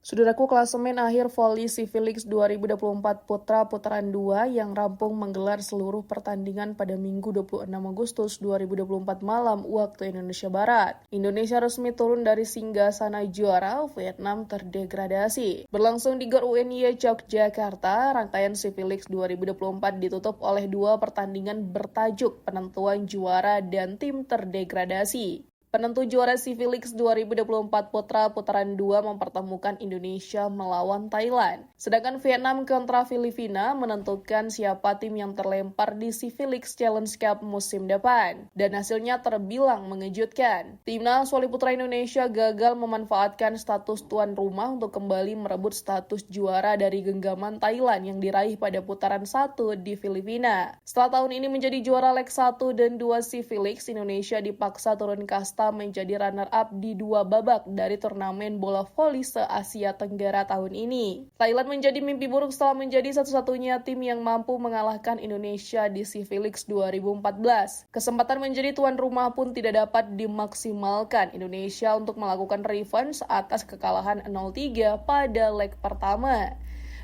Saudaraku, klasemen akhir voli Civilix 2024 Putra Putaran 2 yang rampung menggelar seluruh pertandingan pada Minggu 26 Agustus 2024 malam waktu Indonesia Barat. Indonesia resmi turun dari singgasana juara, Vietnam terdegradasi. Berlangsung di GOR UNY Yogyakarta, rangkaian Civilix 2024 ditutup oleh dua pertandingan bertajuk penentuan juara dan tim terdegradasi. Penentu juara Civilix 2024 Putra Putaran 2 mempertemukan Indonesia melawan Thailand. Sedangkan Vietnam kontra Filipina menentukan siapa tim yang terlempar di Civilix Challenge Cup musim depan. Dan hasilnya terbilang mengejutkan. Timnas voli putra Indonesia gagal memanfaatkan status tuan rumah untuk kembali merebut status juara dari genggaman Thailand yang diraih pada putaran 1 di Filipina. Setelah tahun ini menjadi juara leg 1 dan 2 Civilix, Indonesia dipaksa turun kasta menjadi runner-up di dua babak dari turnamen bola voli se-Asia Tenggara tahun ini. Thailand menjadi mimpi buruk setelah menjadi satu-satunya tim yang mampu mengalahkan Indonesia di Civilix 2014. Kesempatan menjadi tuan rumah pun tidak dapat dimaksimalkan Indonesia untuk melakukan revenge atas kekalahan 0-3 pada leg pertama.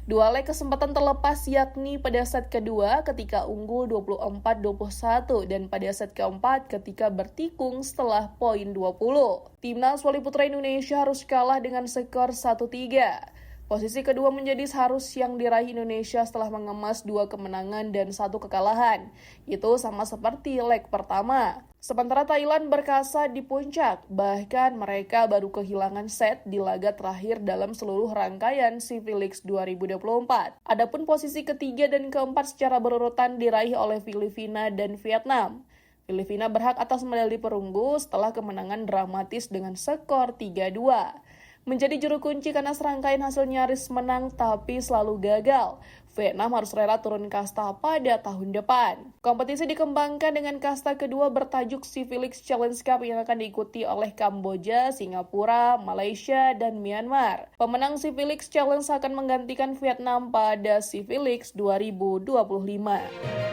Dua leg kesempatan terlepas yakni pada set kedua ketika unggul 24-21 dan pada set keempat ketika bertikung setelah poin 20. Timnas voli putra Indonesia harus kalah dengan skor 1-3. Posisi kedua menjadi harus yang diraih Indonesia setelah mengemas 2 kemenangan dan 1 kekalahan. Itu sama seperti leg pertama. Sementara Thailand berkasa di puncak, bahkan mereka baru kehilangan set di laga terakhir dalam seluruh rangkaian Civilix 2024. Adapun posisi ketiga dan keempat secara berurutan diraih oleh Filipina dan Vietnam. Filipina berhak atas medali perunggu setelah kemenangan dramatis dengan skor 3-2. Menjadi juru kunci karena serangkaian hasil nyaris menang tapi selalu gagal. Vietnam harus rela turun kasta pada tahun depan. Kompetisi dikembangkan dengan kasta kedua bertajuk Civilix Challenge Cup yang akan diikuti oleh Kamboja, Singapura, Malaysia, dan Myanmar. Pemenang Civilix Challenge akan menggantikan Vietnam pada Civilix 2025.